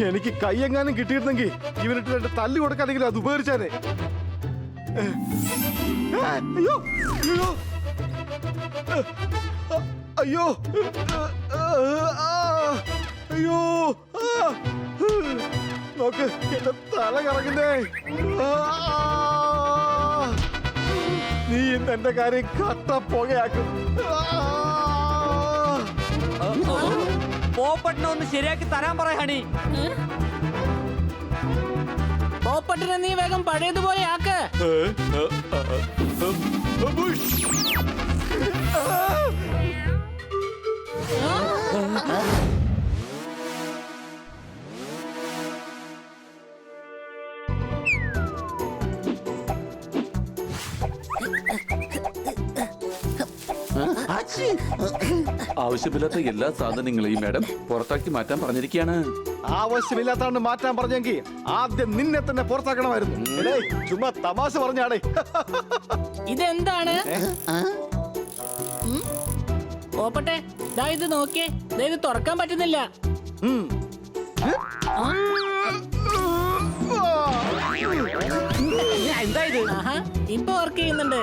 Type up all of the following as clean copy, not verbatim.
എനിക്ക് കയ്യെങ്ങാനും കിട്ടിയിരുന്നെങ്കിൽ ഇവനിട്ട് രണ്ട് തല്ലു കൊടുക്കാനെങ്കിലും അത് ഉപകരിച്ചാനെ. അയ്യോ അയ്യോ അയ്യോ അയ്യോ നോക്ക് എന്റെ തല കറങ്ങുന്നേ. നീ ഇന്ന് എന്റെ കാര്യം കട്ട പുകയാക്കും. പോപ്പട്ടിനെ ഒന്ന് ശരിയാക്കി തരാൻ പറയാണി. പോപ്പട്ടിനെ നീ വേഗം പഴയതുപോലെ ആക്ക്. ആവശ്യമില്ലാത്ത എല്ലാ സാധനങ്ങളെയും മാഡം പുറത്താക്കി മാറ്റാൻ പറഞ്ഞിരിക്കുകയാണ്. ആവശ്യമില്ലാത്തതാണ് മാറ്റാൻ പറഞ്ഞെങ്കിൽ ആദ്യം നിന്നെ തന്നെ പുറത്താക്കണമായിരുന്നു. ചുമ്മാ തമാശ പറഞ്ഞാടേ. ഇതെന്താണ്? പോപ്പട്ടെ, ദാ ഇത് നോക്കിയേ. ദാ ഇത് തുറക്കാൻ പറ്റുന്നില്ല. എന്താ ഇത്? ഇപ്പൊ വർക്ക് ചെയ്യുന്നുണ്ട്.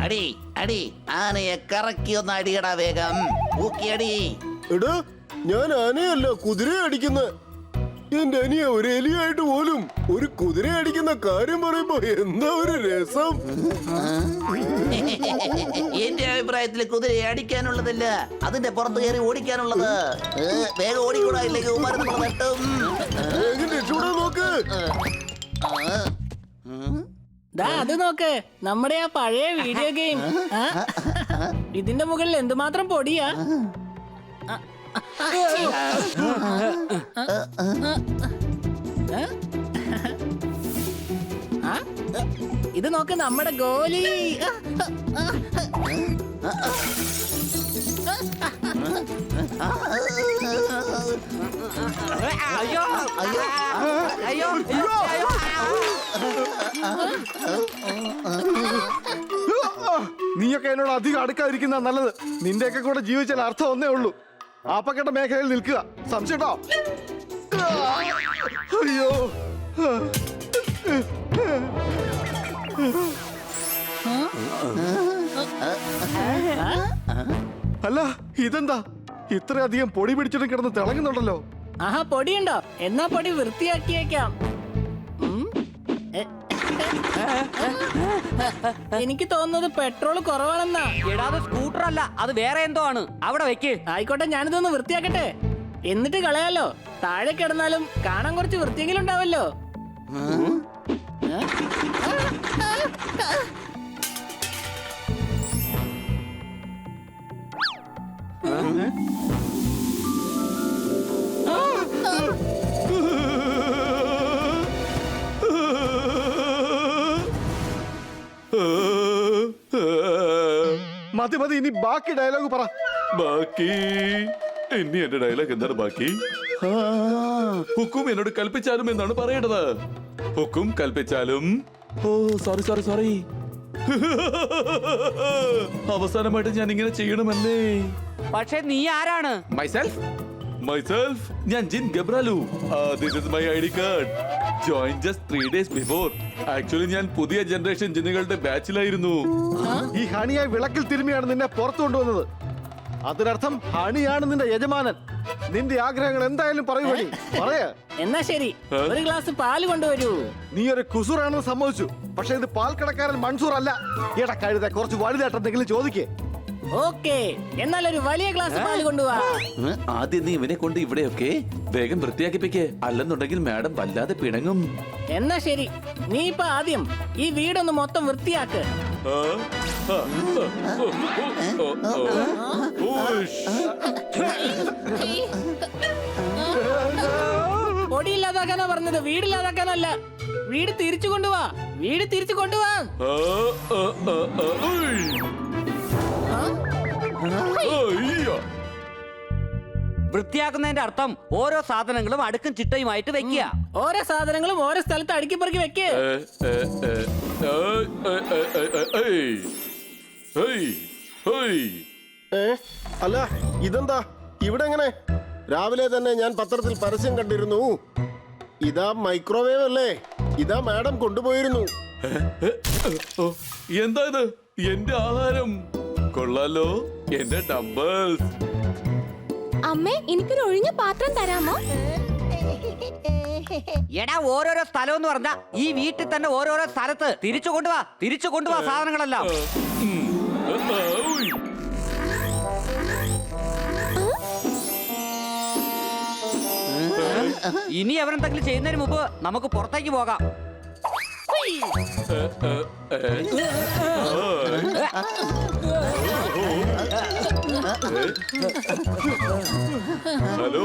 അടി അടി ആനയെ കറക്കി ഒന്ന് അടിയടാ വേഗം. ഊക്കിയടി. എടാ, ഞാൻ ആനയല്ല കുതിരയെ അടിക്കുന്ന. എന്റെ അനിയ ഒരു എലിയായിട്ട് പോലും ഒരു കുതിരയെ അടിക്കുന്ന കാര്യം പറയുമ്പോ എന്താ ഒരു രസം. എന്റെ അഭിപ്രായത്തിൽ കുതിരയെ അടിക്കാനുള്ളതല്ല, അതിന്റെ പുറത്ത് കയറി ഓടിക്കാനുള്ളത്. വേഗം ഓടിക്കൂടാ, ഇല്ലെങ്കിൽ മരുന്ന് വെട്ടും. രക്ഷപ്പെടാൻ നോക്ക്. ദാ അത് നോക്ക്, നമ്മുടെ ആ പഴയ വീഡിയോ ഗെയിം. ഇതിന്റെ മുകളിൽ എന്തുമാത്രം പൊടിയാ. ഇത് നോക്ക്, നമ്മുടെ ഗോലി. അയ്യോ അയ്യോ അയ്യോ അയ്യോ. നീയൊക്കെ എന്നോട് അധികം അടുക്കാതിരിക്കുന്ന നല്ലത്. നിന്റെയൊക്കെ കൂടെ ജീവിച്ചാൽ അർത്ഥം ഒന്നേ ഉള്ളൂ, ആപ്പക്കെട്ട മേഖലയിൽ നിൽക്കുക. സംശയട്ടോ? അയ്യോ അല്ല, ഇതെന്താ ഇത്രയധികം പൊടി പിടിച്ചിട്ട് കിടന്ന് തിളങ്ങുന്നുണ്ടല്ലോ. ആഹാ, പൊടിയുണ്ടോ? എന്നാ പൊടി വൃത്തിയാക്കിയേക്കാം. എനിക്ക് തോന്നുന്നത് പെട്രോൾ കുറവാണെന്നാ. എടാ, അത് സ്കൂട്ടർ അല്ല, അത് വേറെ എന്തോ ആണ്. അവിടെ വെക്ക്. ആയിക്കോട്ടെ, ഞാനിതൊന്ന് വൃത്തിയാക്കട്ടെ, എന്നിട്ട് കളയാലോ. താഴെ കിടന്നാലും കാണാൻ കുറച്ച് വൃത്തിയെങ്കിലും ഉണ്ടാവല്ലോ. മതി മതി, ഇനി ബാക്കി ഡയലോഗ് പറ. ബാക്കി ഇനി എന്റെ ഡയലോഗ് എന്താണ് ബാക്കി? ഹുക്കും എന്നോട് കൽപ്പിച്ചാലും എന്നാണ് പറയേണ്ടത്. ഹുക്കും കൽപ്പിച്ചാലും. ഓ സോറി സോറി സോറി. അവസാനമായിട്ട് ഞാൻ ഇങ്ങനെ ചെയ്യണമല്ലേ? പക്ഷെ നീ ആരാണ്? മൈസെൽഫ് മൈസെൽഫ് ഞാൻ ജിൻ ഗബ്രാലു. This is my ID card. Join just 3 days before. Actually ഞാൻ പുതിയ ജനറേഷൻ ജിന്നുകളുടെ ബാച്ചിലായിരുന്നു. ഈ ഹണിയെ വിളക്കിൽ തിരുമിയാണ് നിന്നെ പുറത്തു കൊണ്ടുവന്നത്. അതിനർത്ഥം ഹണിയാണ് നിന്റെ യജമാനൻ. നിന്റെ ആഗ്രഹങ്ങൾ എന്തായാലും പറയൂടി, പറയ. എന്നാ ശരി, ഒരു ഗ്ലാസ് പാല് കൊണ്ടുവരൂ. നീ ഒരു കുസൂറാണെന്ന് സമ്മതിച്ചു, പക്ഷെ ഇത് പാൽക്കടക്കാരൻ മൺസൂർ അല്ല. എടാ കഴുത, കുറച്ച് വലുതായിട്ട് എന്തെങ്കിലും ചോദിക്കേ. ഓക്കേ, എന്നാൽ ഒരു വലിയ ഗ്ലാസ് പാല് കൊണ്ടുപോവാ. ആദ്യം നീ ഇവനെ കൊണ്ട് ഇവിടെയൊക്കെ വേഗം വൃത്തിയാക്കിപ്പിക്കേ, അല്ലെന്നുണ്ടെങ്കിൽ മാഡം വല്ലാതെ പിണങ്ങും. എന്നാ ശരി, നീ ഇപ്പൊ ആദ്യം ഈ വീടൊന്ന് മൊത്തം വൃത്തിയാക്ക്. പൊടിയില്ലാതാക്കാനാ പറഞ്ഞത്, വീടില്ലാതാക്കാനല്ല. വീട് തിരിച്ചു കൊണ്ടുപോവാ, വീട് തിരിച്ചു കൊണ്ടുപോവാ. വൃത്തിയാക്കുന്നതിന്റെ അർത്ഥം ഓരോ സാധനങ്ങളും അടുക്കും ചിട്ടയുമായിട്ട് വെക്കുക. ഓരോ സാധനങ്ങളും ഓരോ സ്ഥലത്ത് അടുക്കി പെറുക്കി വെക്ക്. അല്ല ഇതെന്താ ഇവിടെ എങ്ങനെ? രാവിലെ തന്നെ ഞാൻ പത്രത്തിൽ പരസ്യം കണ്ടിരുന്നു. ഇതാ മൈക്രോവേവ് അല്ലേ? ഇതാ മാഡം കൊണ്ടുപോയിരുന്നു. എന്താ ഇത്? എന്റെ ആഹാരം കൊള്ളാലോ, എന്റെ ഡംബിൾസ്. അമ്മേ, എനിക്കൊരു ഒഴിഞ്ഞ പാത്രം തരാമോ? എടാ, ഓരോരോ സ്ഥലം എന്ന് പറഞ്ഞാ ഈ വീട്ടിൽ തന്നെ ഓരോരോ സ്ഥലത്ത് തിരിച്ചു കൊണ്ടുവാ സാധനങ്ങളെല്ലാം. ഉയ്. ഇനി അവരെന്തെങ്കിലും ചെയ്യുന്നതിന് മുമ്പ് നമുക്ക് പുറത്തേക്ക് പോകാം. ഹലോ.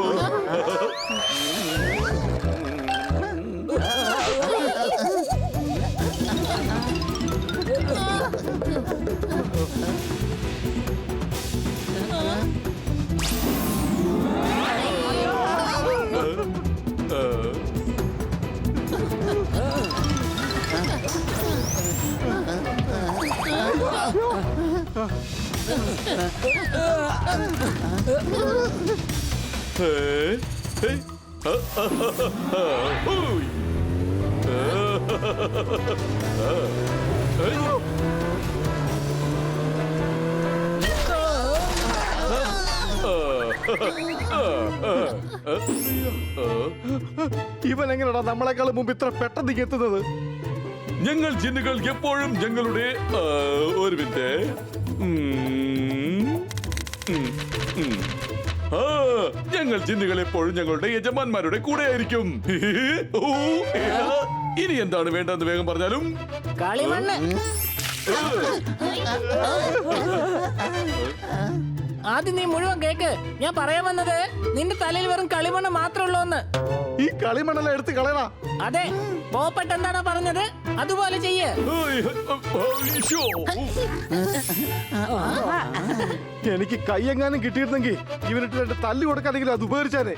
ഇവൻ എങ്ങനെയാ നമ്മളെക്കാൾ മുമ്പ് ഇത്ര പെട്ടെന്ന് എത്തുന്നത്? ഞങ്ങൾ ജിന്നുകൾ എപ്പോഴും ഞങ്ങളുടെ ഒരു മിനിറ്റ്. ഞങ്ങൾ ജിന്നുകൾ എപ്പോഴും ഞങ്ങളുടെ യജമാന്മാരുടെ കൂടെ ആയിരിക്കും. ഇനി എന്താണ് വേണ്ടതെന്ന് വേഗം പറഞ്ഞാലും. കളിമണ്ണ്. ആദ്യം നീ മുഴുവൻ കേക്ക്. ഞാൻ പറയാൻ വന്നത് നിന്റെ തലയിൽ വെറും കളിമണ്ണ് മാത്രമേ ഉള്ളൂ എന്ന്. ഈ കളിമണ്ണെല്ലാം എടുത്ത് കളയണ. അതെ, പോപ്പട്ട് എന്താണോ പറഞ്ഞത് അതുപോലെ ചെയ്യ്. എനിക്ക് കൈയെങ്ങാനും കിട്ടിയിരുന്നെങ്കിൽ ഇവനിട്ട് രണ്ട് തല്ലു കൊടുക്കാനെങ്കിലും അത് ഉപകരിച്ചാനെ.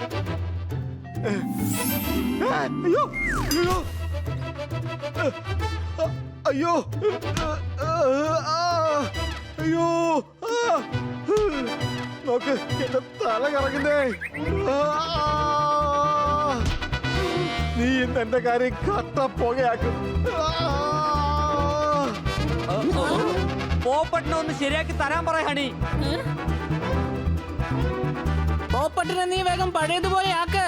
അയ്യോ അയ്യോ അയ്യോ അയ്യോ, നോക്ക് എന്റെ തല കറങ്ങുന്നേ. നീ ഇന്ന് എന്റെ കാര്യം കട്ട പുകയാക്കും. പോപ്പട്ടിനെ ഒന്ന് ശരിയാക്കി തരാൻ പറയാണി. പോപ്പട്ടിനെ നീ വേഗം പഴയതുപോലെ ആക്ക്.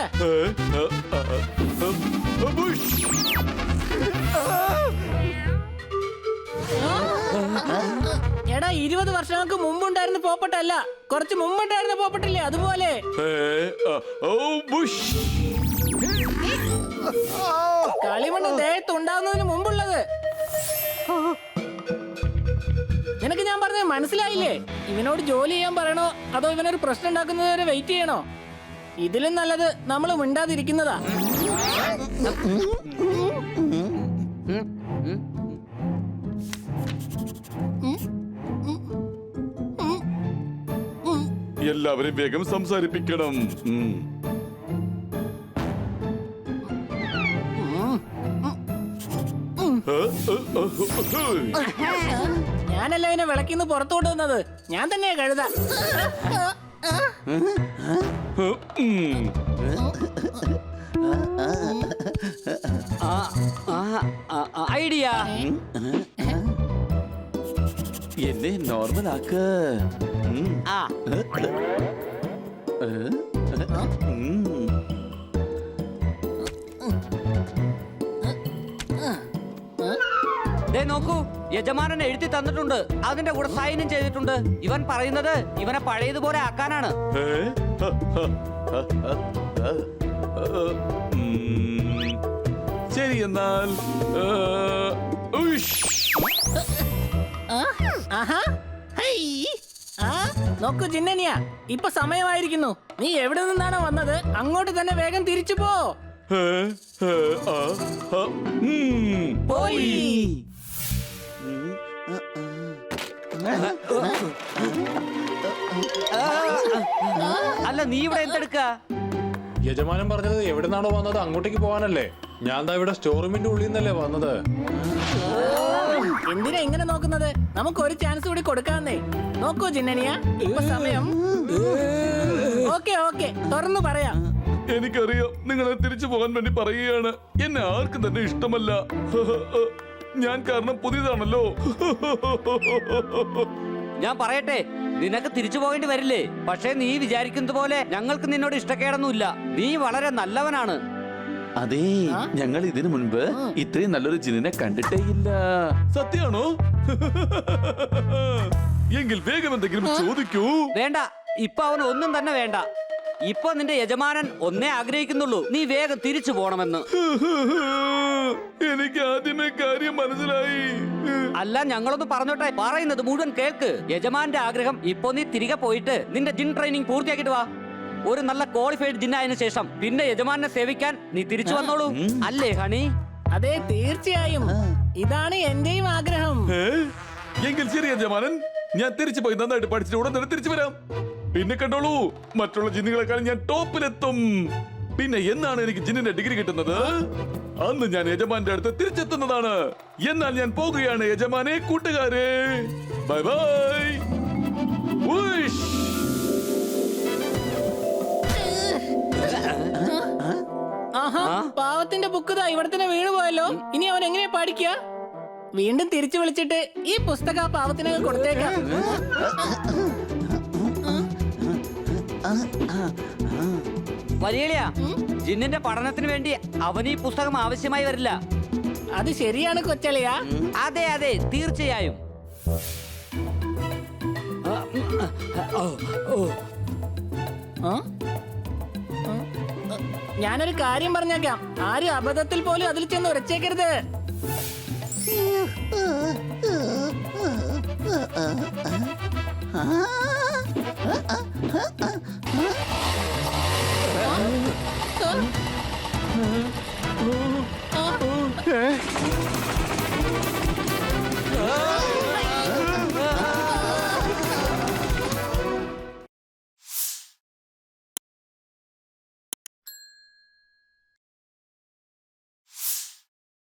എടാ, 20 വർഷങ്ങൾക്ക് മുമ്പുണ്ടായിരുന്ന പോപ്പട്ടല്ല, കുറച്ച് മുമ്പുണ്ടായിരുന്ന പോപ്പട്ടില്ലേ അതുപോലെ. കളിമണ്ണ് ദേഹത്ത് ഉണ്ടാകുന്നതിന് മുമ്പുള്ളത്. നിനക്ക് ഞാൻ പറഞ്ഞത് മനസ്സിലായില്ലേ? ഇവനോട് ജോലി ചെയ്യാൻ പറയണോ അതോ ഇവനൊരു പ്രശ്നം ഉണ്ടാക്കുന്നത് വരെ വെയിറ്റ് ചെയ്യണോ? ഇതിലും നല്ലത് നമ്മൾ മിണ്ടാതിരിക്കുന്നതാ. എല്ലാവരെയും വേഗം സംസാരിപ്പിക്കണം. ഞാനല്ല ഇവനെ വിളക്കിന്ന് പുറത്തു കൊണ്ടുവന്നത്, ഞാൻ തന്നെയാ കഴുത. ഐഡിയ. എന്നെ നോർമൽ ആക്ക്. ആ, ദേ നോക്കൂ, യജമാനൻ എഴുതി തന്നിട്ടുണ്ട്, അതിന്റെ കൂടെ സൈനും ചെയ്തിട്ടുണ്ട്. ഇവൻ പറയുന്നത് ഇവനെ പഴയതുപോലെ ആക്കാനാണ്. ശരി, എന്നാൽ ആഹാ, ഹൈ. ആ, നോക്കൂ ജിന്നനിയ, ഇപ്പൊ സമയമായിരിക്കുന്നു. നീ എവിടെ നിന്നാണ് വന്നത് അങ്ങോട്ട് തന്നെ വേഗം തിരിച്ചു പോ. പോയി. അല്ല, നീ ഇവിടെ എന്തെടുക്ക? യജമാനൻ പറഞ്ഞത് എവിടെന്നാണോ വന്നത് അങ്ങോട്ടേക്ക് പോകാനല്ലേ. ഞാൻ ദാ ഇവിടെ സ്റ്റോർ റൂമിന്റെ ഉള്ളിൽ നിന്നല്ലേ വന്നത്. എന്തിനാ ഇങ്ങനെ നോക്കുന്നത്? നമുക്ക് ഒരു ചാൻസ് കൂടി കൊടുക്കാന്നേ. നോക്കൂ ജിന്നനിയ, ഇപ്പൊ സമയം. ഓക്കെ ഓക്കെ, തുറന്നു പറയാം. എനിക്കറിയാം നിങ്ങളെ തിരിച്ചു പോകാൻ വേണ്ടി പറയുകയാണ്. എന്നെ ആർക്കും തന്നെ ഇഷ്ടമല്ല. ഞാൻ കാരണം പുതിയതാണല്ലോ. ഞാൻ പറയട്ടെ, നിനക്ക് തിരിച്ചു പോകേണ്ടി വരില്ലേ? പക്ഷേ നീ വിചാരിക്കുന്നത് പോലെ ഞങ്ങൾക്ക് നിന്നോട് ഇഷ്ടക്കേടൊന്നുമില്ല. നീ വളരെ നല്ലവനാണ്. അതെ, ഞങ്ങൾ ഇതിനു മുൻപ് ഇത്രയും നല്ലൊരു ജിന്നിനെ കണ്ടിട്ടേ ഇല്ല. സത്യാണോ? എങ്കിൽ വേഗം എന്തെങ്കിലും ചോദിക്കൂ. വേണ്ട, ഇപ്പൊ അവൻ ഒന്നും തന്നെ വേണ്ട. ഇപ്പൊ നിന്റെ യജമാനൻ ഒന്നേ ആഗ്രഹിക്കുന്നുള്ളൂ, നീ വേഗം തിരിച്ചു പോണമെന്ന്. എനിക്ക് ആദ്യമേ കാര്യം മനസ്സിലായി. അല്ല, ഞങ്ങളൊന്ന് പറഞ്ഞോട്ടെ, പറയുന്നത് മുഴുവൻ കേൾക്ക്. യജമാന്റെ ആഗ്രഹം ഇപ്പൊ നീ തിരികെ പോയിട്ട് നിന്റെ ജിൻ ട്രെയിനിങ് പൂർത്തിയാക്കിട്ട് വാ. ഒരു നല്ല ക്വാളിഫൈഡ് ജിന്നായതിനു ശേഷം പിന്നെ യജമാനെ സേവിക്കാൻ നീ തിരിച്ചു വന്നോളൂ. അല്ലേ ഹണി? അതെ, തീർച്ചയായും. ഇതാണ് എന്റെയും ആഗ്രഹം. എങ്കിൽ ശരി യജമാനൻ, ഞാൻ തിരിച്ചു പോയി നന്നായിട്ട് പഠിച്ചിട്ട് ഉടൻ തന്നെ തിരിച്ചു വരാം. പിന്നെ കണ്ടോളൂ, മറ്റുള്ള ജിന്നുകളെക്കാൾ ഞാൻ ടോപ്പിലെത്തും. പിന്നെ എന്നാണ് എനിക്ക് ജിന്നിന്റെ ഡിഗ്രി കിട്ടുന്നത്? അന്ന് ഞാൻ യജമാന്റെ അടുത്ത് തിരിച്ചെത്തുന്നതാണ്. എന്നാൽ ഞാൻ പോകുകയാണ് യജമാനെ, കൂട്ടുകാരെ. Bye bye. ഉയ്ഷ്. ആഹാ, പാവത്തിന്റെ ബുക്ക് ദാ ഇവിടെ തന്നെ വീണു പോയല്ലോ. ഇനി അവൻ എങ്ങനെയാ പഠിക്കുക? വീണ്ടും തിരിച്ചു വിളിച്ചിട്ട് ഈ പുസ്തകം ആ പാവത്തിനൊക്കെ കൊടുത്തേക്കാം. വലിയ ജിന്നിന്റെ പഠനത്തിന് വേണ്ടി അവന് ഈ പുസ്തകം ആവശ്യമായി വരില്ല. അത് ശരിയാണ് കൊച്ചളിയാ. അതെ അതെ, തീർച്ചയായും. ആ? ഞാനൊരു കാര്യം പറഞ്ഞേക്കാം, ആരും അബദ്ധത്തിൽ പോലും അതിൽ ചെന്ന് ഉരച്ചേക്കരുത്. ഏ?